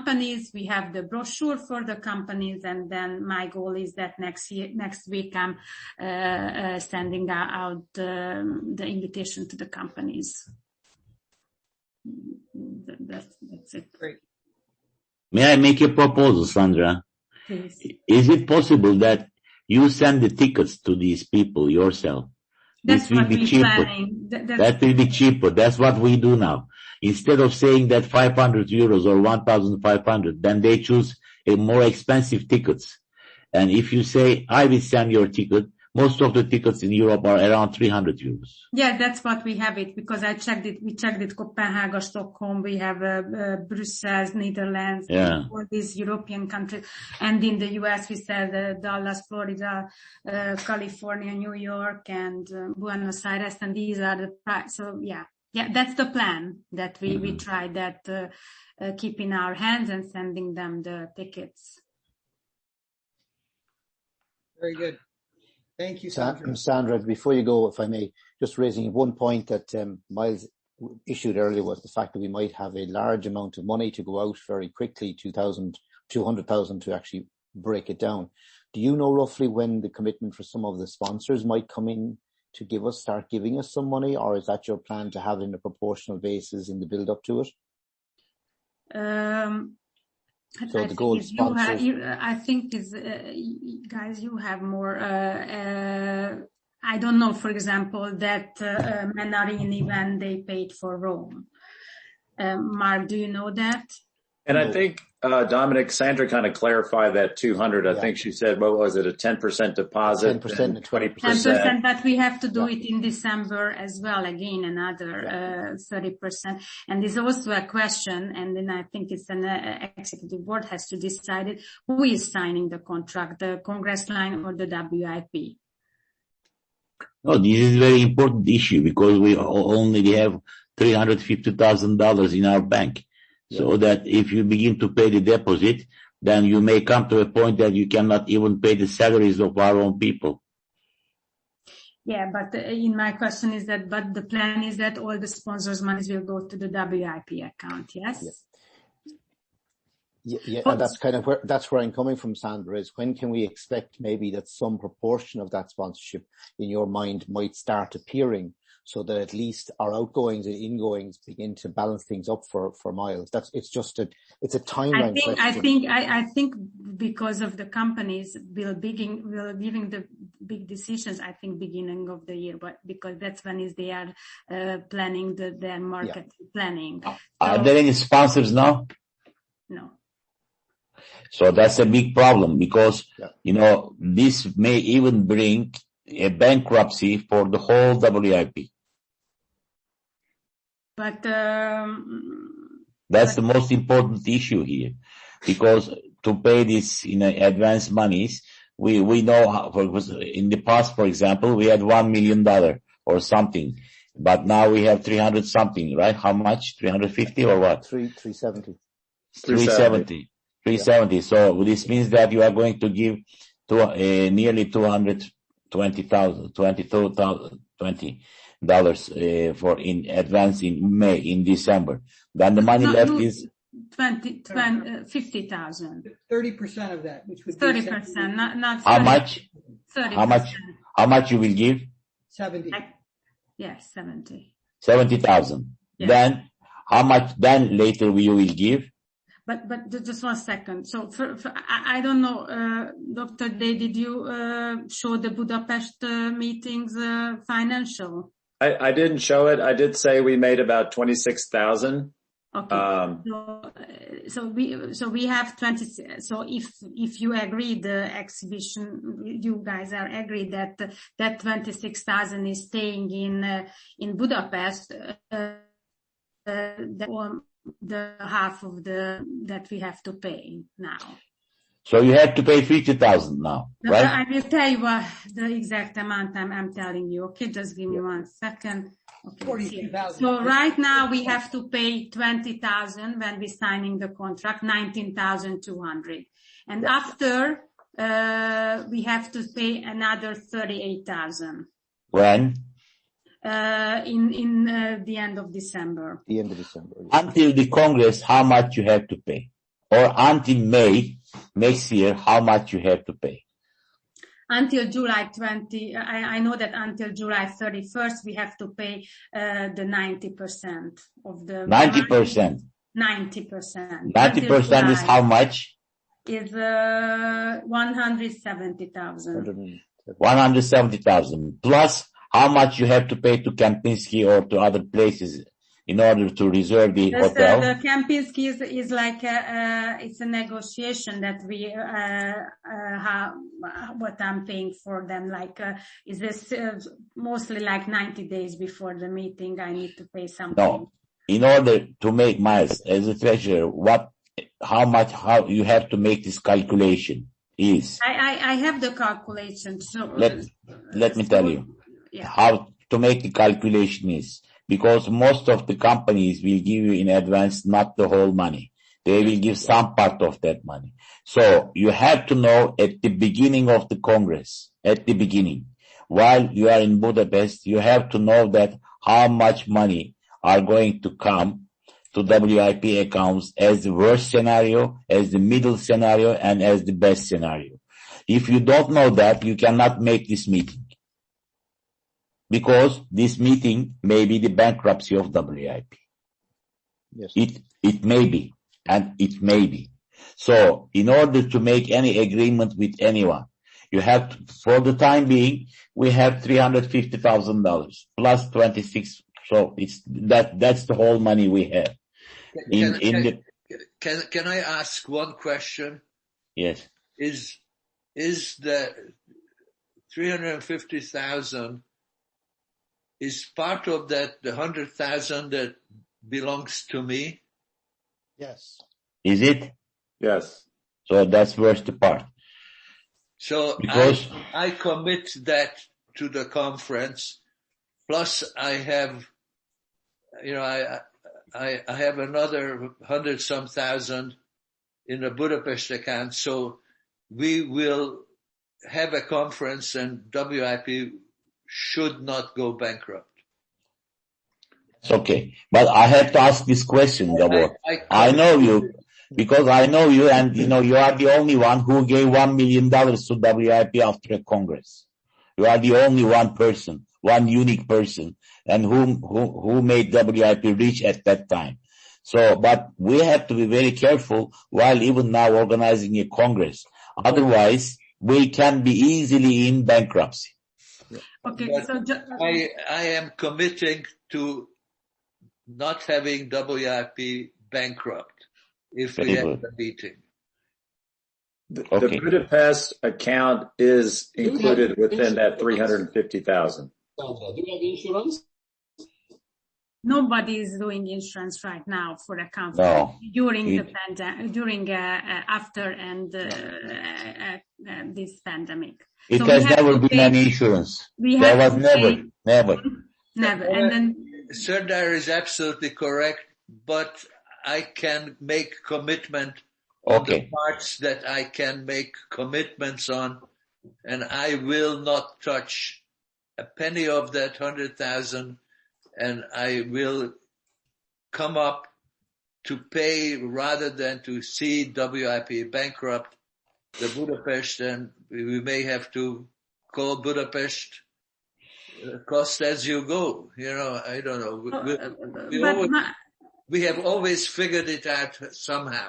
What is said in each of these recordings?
companies. We have the brochure for the companies, and then my goal is that next week I'm sending out the invitation to the companies. That's it. Great. May I make a proposal, Sandra? Please. Is it possible that you send the tickets to these people yourself? That's this will what be we're cheaper. planning. That will be cheaper. That's what we do now. Instead of saying that 500 euros or 1,500, then they choose a more expensive tickets. And if you say, I will send your ticket, most of the tickets in Europe are around 300 euros. Yeah, that's what we have it, because I checked it. We checked it Copenhagen, Stockholm, we have Brussels, Netherlands, all these European countries. And in the US, we said Dallas, Florida, California, New York, and Buenos Aires, and these are the price. So yeah, that's the plan, that we try that, keep in our hands and sending them the tickets. Very good. Thank you, Sandra. Sandra, before you go, if I may, just raising one point that Miles issued earlier, was the fact that we might have a large amount of money to go out very quickly, 200,000 to actually break it down. Do you know roughly when the commitment for some of the sponsors might come in to start giving us some money, or is that your plan to have in a proportional basis in the build up to it? So the goal sponsors. I think guys, you have more. I don't know, for example, that Menarini, when they paid for Rome. Mark, do you know that? And I think, Dominic, Sandra kind of clarified that 200. I think she said, what was it, a 10% deposit? 10% and 20%. 10%, but we have to do it in December as well, again, another 30%. And there's also a question, and then I think it's an executive board has to decide it, who is signing the contract, the Congress line or the WIP? No, this is a very important issue, because we only have $350,000 in our bank. So that if you begin to pay the deposit, then you may come to a point that you cannot even pay the salaries of our own people. Yeah, but in my question is that, but the plan is that all the sponsors' monies will go to the WIP account, yes? Yeah, and that's where I'm coming from, Sandra, is when can we expect maybe that some proportion of that sponsorship in your mind might start appearing, so that at least our outgoings and ingoings begin to balance things up for Miles? It's a timeline question. I think because of the companies will giving the big decisions, I think beginning of the year, but because that's when they are planning their market planning. Are there any sponsors now? No. So that's a big problem, because, this may even bring a bankruptcy for the whole WIP. But that's the most important issue here, because to pay this in advance monies, we know how, in the past, for example, we had $1 million or something, but now we have 300 something, right? How much? 350 or what? 370. 370. 370. So this means that you are going to give nearly $220,000 for in advance in December. Then the money left is 50,000. 30% of that, which would be 30%, not 30%. How much? 30%. How much you will give? 70. Yes, 70. 70,000. Yes. Then how much? Then later you will give? But just 1 second. So I don't know, Dr. Day, did you show the Budapest meetings financial? I didn't show it. I did say we made about 26,000. Okay. So we have 20. So if you agree, the exhibition, you guys are agreed that 26,000 is staying in Budapest, the half of that we have to pay now. So you have to pay 50,000 now, right? I will tell you what the exact amount I'm telling you. Okay, just give me 1 second. Okay. 42,000. So right now we have to pay 20,000 when we're signing the contract, 19,200. And after, we have to pay another 38,000. When? In the end of December. The end of December. Until the Congress, how much you have to pay? or until May next year, how much you have to pay? Until July 20, I know that until July 31st, we have to pay the 90% of the... 90%? 90%. 90% is how much? Is 170,000. 170,000. Plus, how much you have to pay to Kempinski or to other places in order to reserve the hotel? The Kempinski is like it's a negotiation that we what I'm paying for them. Like is this mostly like 90 days before the meeting? I need to pay something. No, in order to make Miles as a treasurer, how you have to make this calculation is. I have the calculation. So let me tell you how to make the calculation is. Because most of the companies will give you in advance not the whole money. They will give some part of that money. So you have to know at the beginning of the Congress, while you are in Budapest, you have to know that how much money are going to come to WIP accounts as the worst scenario, as the middle scenario, and as the best scenario. If you don't know that, you cannot make this meeting. Because this meeting may be the bankruptcy of WIP. Yes. It may be, and it may be. So, in order to make any agreement with anyone, you have to, for the time being, we have $350,000 plus 26. So that's the whole money we have. Can I ask one question? Yes. Is the 350,000 is part of that the 100,000 that belongs to me? Yes. Is it? Yes. So that's first part. So because I commit that to the conference. Plus I have, I have another 100-some thousand in the Budapest account. So we will have a conference and WIP should not go bankrupt. It's okay. But I have to ask this question, Gabor. I know you, because I know you, and you are the only one who gave $1 million to WIP after a Congress. You are the only one person, one unique person, and who made WIP rich at that time. So, but we have to be very careful while even now organizing a Congress. Otherwise, we can be easily in bankruptcy. Okay, but so I am committing to not having WIP bankrupt if we have the meeting. The Budapest account is included within that 350,000. Do you have insurance? Nobody is doing insurance right now for a conference. No. During the pandemic, after and this pandemic. It has never been an insurance. There was never. And then Serdar is absolutely correct, but I can make commitment on the parts that I can make commitments on, and I will not touch a penny of that 100,000, and I will come up to pay rather than to see WIP bankrupt the Budapest, and we may have to call Budapest cost as you go. I don't know. We have always figured it out somehow.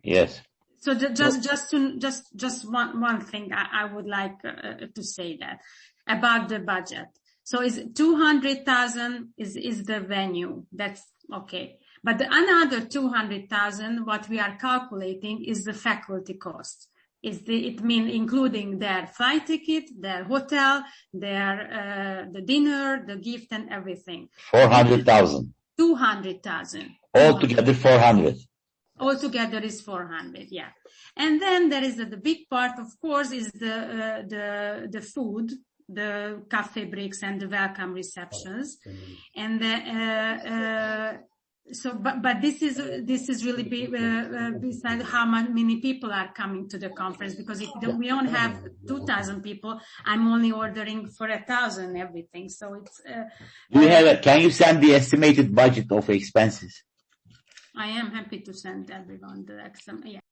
Yes. So just one thing I would like to say that about the budget. So is 200,000 is the venue. That's okay. But another 200,000, what we are calculating is the faculty cost. It means including their flight ticket, their hotel, their the dinner, the gift, and everything. 400,000. 200,000. Altogether 400. Altogether is 400, yeah. And then there is the big part, of course, is the food, the cafe breaks and the welcome receptions, and but this is really beside how many people are coming to the conference, because if we don't have 2,000 people, I'm only ordering for 1,000 everything. So it's. Can you send the estimated budget of expenses? I am happy to send everyone the Excel. Yeah.